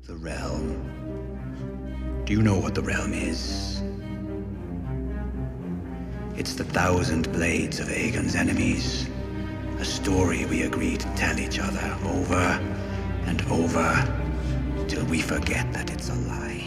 The realm. Do you know what the realm is? It's the 1,000 blades of Aegon's enemies. A story we agree to tell each other over and over till we forget that it's a lie.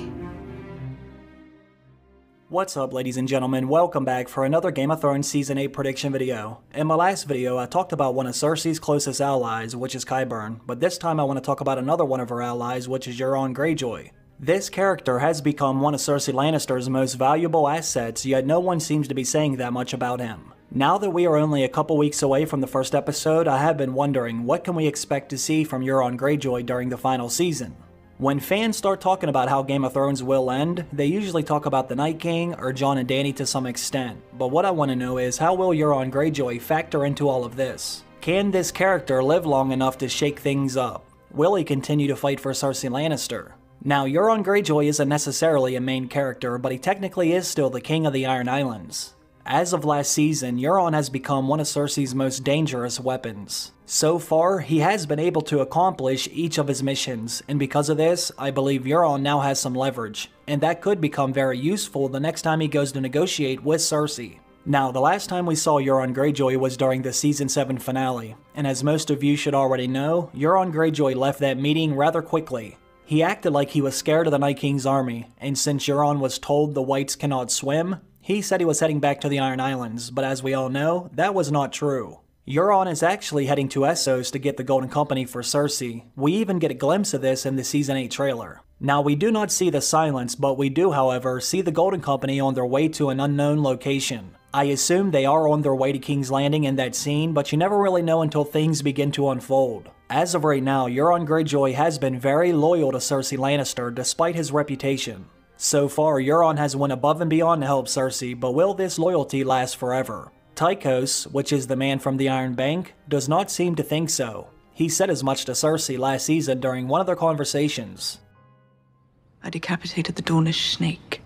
What's up, ladies and gentlemen? Welcome back for another Game of Thrones Season 8 prediction video. In my last video, I talked about one of Cersei's closest allies, which is Qyburn, but this time I want to talk about another one of her allies, which is Euron Greyjoy. This character has become one of Cersei Lannister's most valuable assets, yet no one seems to be saying that much about him. Now that we are only a couple weeks away from the first episode, I have been wondering, what can we expect to see from Euron Greyjoy during the final season? When fans start talking about how Game of Thrones will end, they usually talk about the Night King or Jon and Dany to some extent. But what I want to know is, how will Euron Greyjoy factor into all of this? Can this character live long enough to shake things up? Will he continue to fight for Cersei Lannister? Now, Euron Greyjoy isn't necessarily a main character, but he technically is still the King of the Iron Islands. As of last season, Euron has become one of Cersei's most dangerous weapons. So far, he has been able to accomplish each of his missions, and because of this, I believe Euron now has some leverage, and that could become very useful the next time he goes to negotiate with Cersei. Now, the last time we saw Euron Greyjoy was during the Season 7 finale, and as most of you should already know, Euron Greyjoy left that meeting rather quickly. He acted like he was scared of the Night King's army, and since Euron was told the Whites cannot swim, he said he was heading back to the Iron Islands, but as we all know, that was not true. Euron is actually heading to Essos to get the Golden Company for Cersei. We even get a glimpse of this in the Season 8 trailer. Now, we do not see the silence, but we do, however, see the Golden Company on their way to an unknown location. I assume they are on their way to King's Landing in that scene, but you never really know until things begin to unfold. As of right now, Euron Greyjoy has been very loyal to Cersei Lannister despite his reputation. So far, Euron has went above and beyond to help Cersei, but will this loyalty last forever? Tychos, which is the man from the Iron Bank, does not seem to think so. He said as much to Cersei last season during one of their conversations. I decapitated the Dornish snake.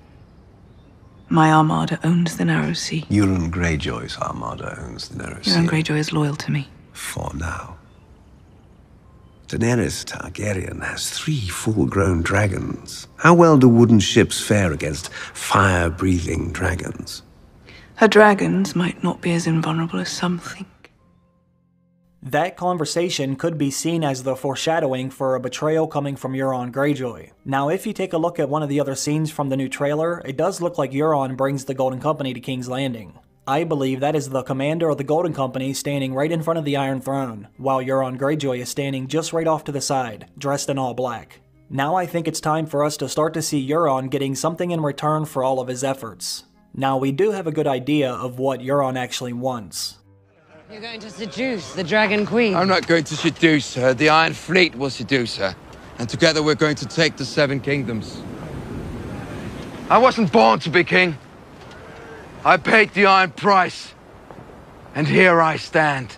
My armada owns the Narrow Sea. Euron Greyjoy's armada owns the Narrow Sea. Euron Greyjoy is loyal to me. For now. Daenerys Targaryen has 3 full-grown dragons. How well do wooden ships fare against fire-breathing dragons? Her dragons might not be as invulnerable as some think. That conversation could be seen as the foreshadowing for a betrayal coming from Euron Greyjoy. Now, if you take a look at one of the other scenes from the new trailer, it does look like Euron brings the Golden Company to King's Landing. I believe that is the commander of the Golden Company standing right in front of the Iron Throne, while Euron Greyjoy is standing just right off to the side, dressed in all black. Now I think it's time for us to start to see Euron getting something in return for all of his efforts. Now, we do have a good idea of what Euron actually wants. You're going to seduce the Dragon Queen? I'm not going to seduce her. The Iron Fleet will seduce her. And together we're going to take the 7 kingdoms. I wasn't born to be king. I paid the iron price. And here I stand.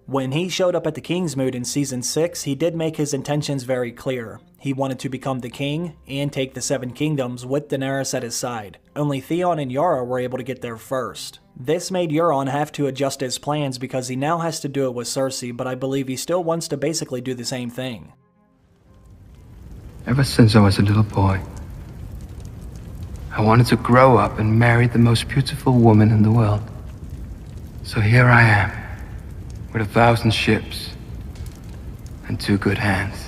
When he showed up at the Kingsmoot in Season 6, he did make his intentions very clear. He wanted to become the king and take the 7 kingdoms with Daenerys at his side. Only Theon and Yara were able to get there first. This made Euron have to adjust his plans because he now has to do it with Cersei, but I believe he still wants to basically do the same thing. Ever since I was a little boy, I wanted to grow up and marry the most beautiful woman in the world. So here I am, with 1,000 ships and 2 good hands.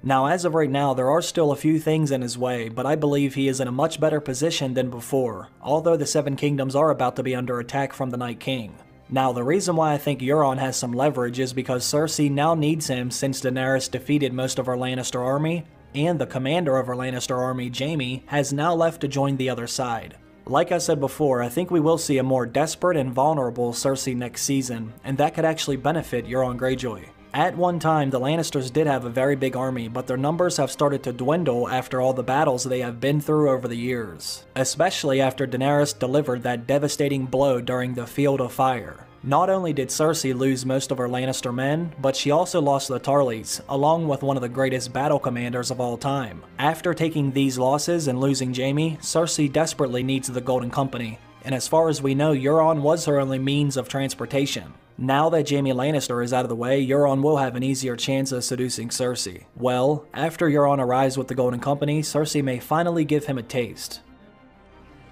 Now, as of right now, there are still a few things in his way, but I believe he is in a much better position than before, although the 7 kingdoms are about to be under attack from the Night King. Now, the reason why I think Euron has some leverage is because Cersei now needs him since Daenerys defeated most of her Lannister army, and the commander of her Lannister army, Jaime, has now left to join the other side. Like I said before, I think we will see a more desperate and vulnerable Cersei next season, and that could actually benefit Euron Greyjoy. At one time, the Lannisters did have a very big army, but their numbers have started to dwindle after all the battles they have been through over the years, especially after Daenerys delivered that devastating blow during the Field of Fire. Not only did Cersei lose most of her Lannister men, but she also lost the Tarlys, along with one of the greatest battle commanders of all time. After taking these losses and losing Jaime, Cersei desperately needs the Golden Company, and as far as we know, Euron was her only means of transportation. Now that Jaime Lannister is out of the way, Euron will have an easier chance of seducing Cersei. Well, after Euron arrives with the Golden Company, Cersei may finally give him a taste.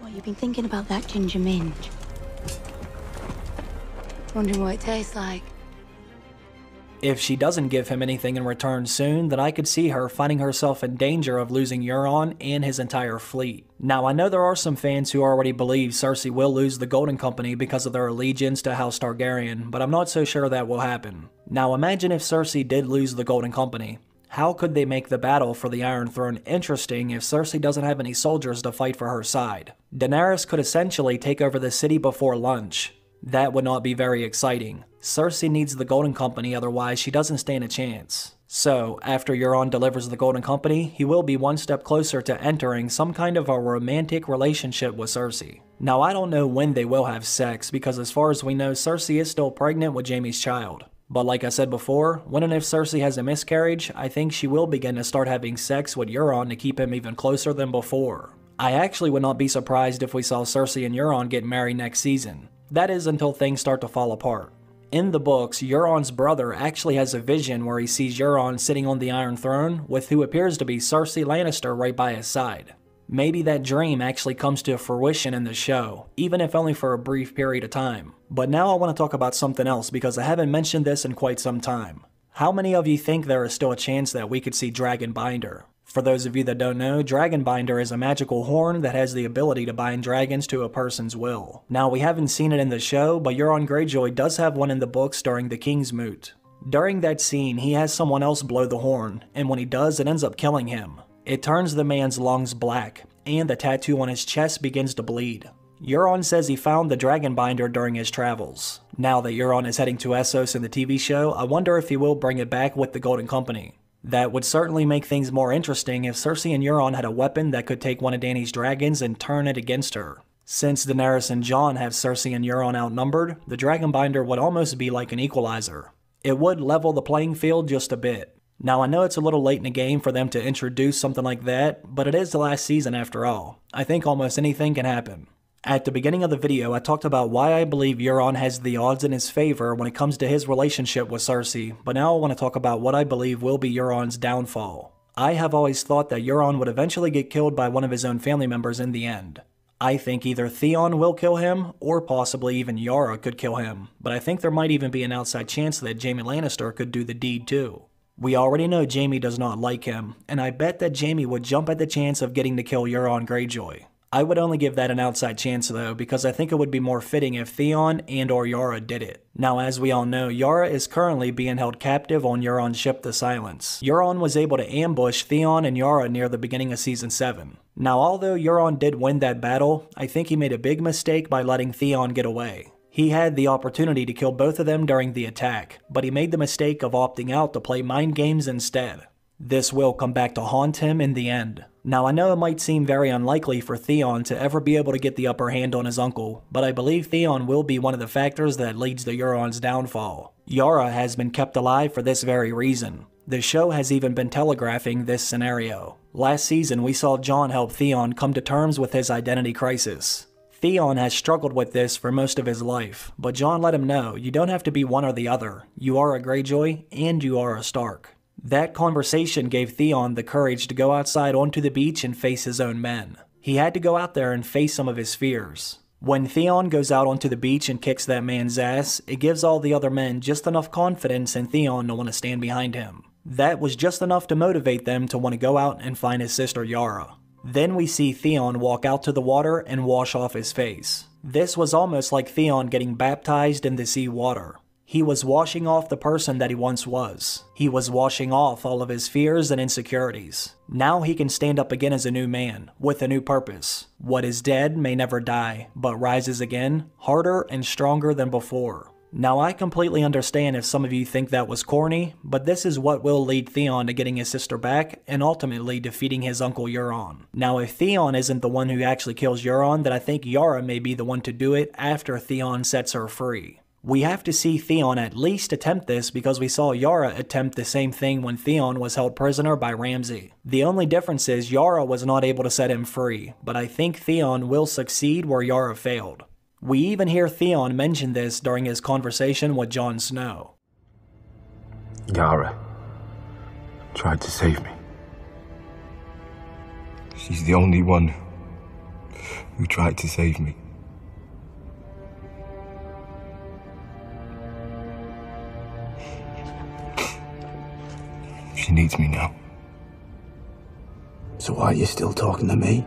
What, you've been thinking about that ginger minge? Wondering what it tastes like? If she doesn't give him anything in return soon, then I could see her finding herself in danger of losing Euron and his entire fleet. Now, I know there are some fans who already believe Cersei will lose the Golden Company because of their allegiance to House Targaryen, but I'm not so sure that will happen. Now, imagine if Cersei did lose the Golden Company. How could they make the battle for the Iron Throne interesting if Cersei doesn't have any soldiers to fight for her side? Daenerys could essentially take over the city before lunch. That would not be very exciting. Cersei needs the Golden Company, otherwise she doesn't stand a chance. So, after Euron delivers the Golden Company, he will be one step closer to entering some kind of a romantic relationship with Cersei. Now, I don't know when they will have sex, because as far as we know, Cersei is still pregnant with Jaime's child. But like I said before, when and if Cersei has a miscarriage, I think she will begin to start having sex with Euron to keep him even closer than before. I actually would not be surprised if we saw Cersei and Euron get married next season. That is until things start to fall apart. In the books, Euron's brother actually has a vision where he sees Euron sitting on the Iron Throne with who appears to be Cersei Lannister right by his side. Maybe that dream actually comes to fruition in the show, even if only for a brief period of time. But now I want to talk about something else because I haven't mentioned this in quite some time. How many of you think there is still a chance that we could see Dragonbinder? For those of you that don't know, Dragonbinder is a magical horn that has the ability to bind dragons to a person's will. Now, we haven't seen it in the show, but Euron Greyjoy does have one in the books during the King's Moot. During that scene, he has someone else blow the horn, and when he does, it ends up killing him. It turns the man's lungs black, and the tattoo on his chest begins to bleed. Euron says he found the Dragonbinder during his travels. Now that Euron is heading to Essos in the TV show, I wonder if he will bring it back with the Golden Company. That would certainly make things more interesting if Cersei and Euron had a weapon that could take one of Dany's dragons and turn it against her. Since Daenerys and Jon have Cersei and Euron outnumbered, the Dragonbinder would almost be like an equalizer. It would level the playing field just a bit. Now, I know it's a little late in the game for them to introduce something like that, but it is the last season after all. I think almost anything can happen. At the beginning of the video, I talked about why I believe Euron has the odds in his favor when it comes to his relationship with Cersei, but now I want to talk about what I believe will be Euron's downfall. I have always thought that Euron would eventually get killed by one of his own family members in the end. I think either Theon will kill him, or possibly even Yara could kill him, but I think there might even be an outside chance that Jaime Lannister could do the deed too. We already know Jaime does not like him, and I bet that Jaime would jump at the chance of getting to kill Euron Greyjoy. I would only give that an outside chance though, because I think it would be more fitting if Theon and or Yara did it. Now, as we all know, Yara is currently being held captive on Euron's ship the Silence. Euron was able to ambush Theon and Yara near the beginning of Season 7. Now, although Euron did win that battle, I think he made a big mistake by letting Theon get away. He had the opportunity to kill both of them during the attack, but he made the mistake of opting out to play mind games instead. This will come back to haunt him in the end. Now, I know it might seem very unlikely for Theon to ever be able to get the upper hand on his uncle, but I believe Theon will be one of the factors that leads to Euron's downfall. Yara has been kept alive for this very reason. The show has even been telegraphing this scenario. Last season, we saw Jon help Theon come to terms with his identity crisis. Theon has struggled with this for most of his life, but Jon let him know you don't have to be one or the other. You are a Greyjoy, and you are a Stark. That conversation gave Theon the courage to go outside onto the beach and face his own men. He had to go out there and face some of his fears. When Theon goes out onto the beach and kicks that man's ass, it gives all the other men just enough confidence in Theon to want to stand behind him. That was just enough to motivate them to want to go out and find his sister Yara. Then we see Theon walk out to the water and wash off his face. This was almost like Theon getting baptized in the sea water. He was washing off the person that he once was. He was washing off all of his fears and insecurities. Now he can stand up again as a new man, with a new purpose. What is dead may never die, but rises again, harder and stronger than before. Now, I completely understand if some of you think that was corny, but this is what will lead Theon to getting his sister back and ultimately defeating his uncle Euron. Now, if Theon isn't the one who actually kills Euron, then I think Yara may be the one to do it after Theon sets her free. We have to see Theon at least attempt this because we saw Yara attempt the same thing when Theon was held prisoner by Ramsay. The only difference is Yara was not able to set him free, but I think Theon will succeed where Yara failed. We even hear Theon mention this during his conversation with Jon Snow. Yara tried to save me. She's the only one who tried to save me. She needs me now. So why are you still talking to me?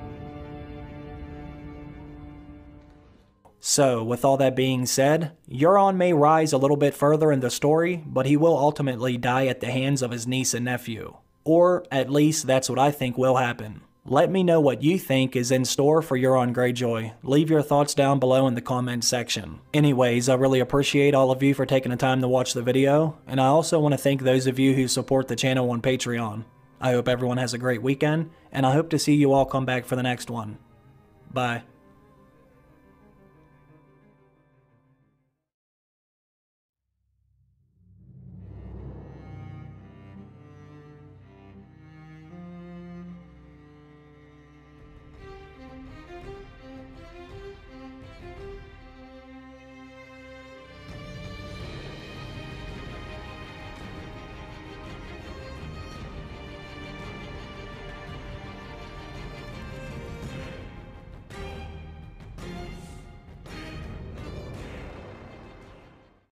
So, with all that being said, Euron may rise a little bit further in the story, but he will ultimately die at the hands of his niece and nephew. Or, at least, that's what I think will happen. Let me know what you think is in store for Euron Greyjoy. Leave your thoughts down below in the comments section. Anyways, I really appreciate all of you for taking the time to watch the video, and I also want to thank those of you who support the channel on Patreon. I hope everyone has a great weekend, and I hope to see you all come back for the next one. Bye.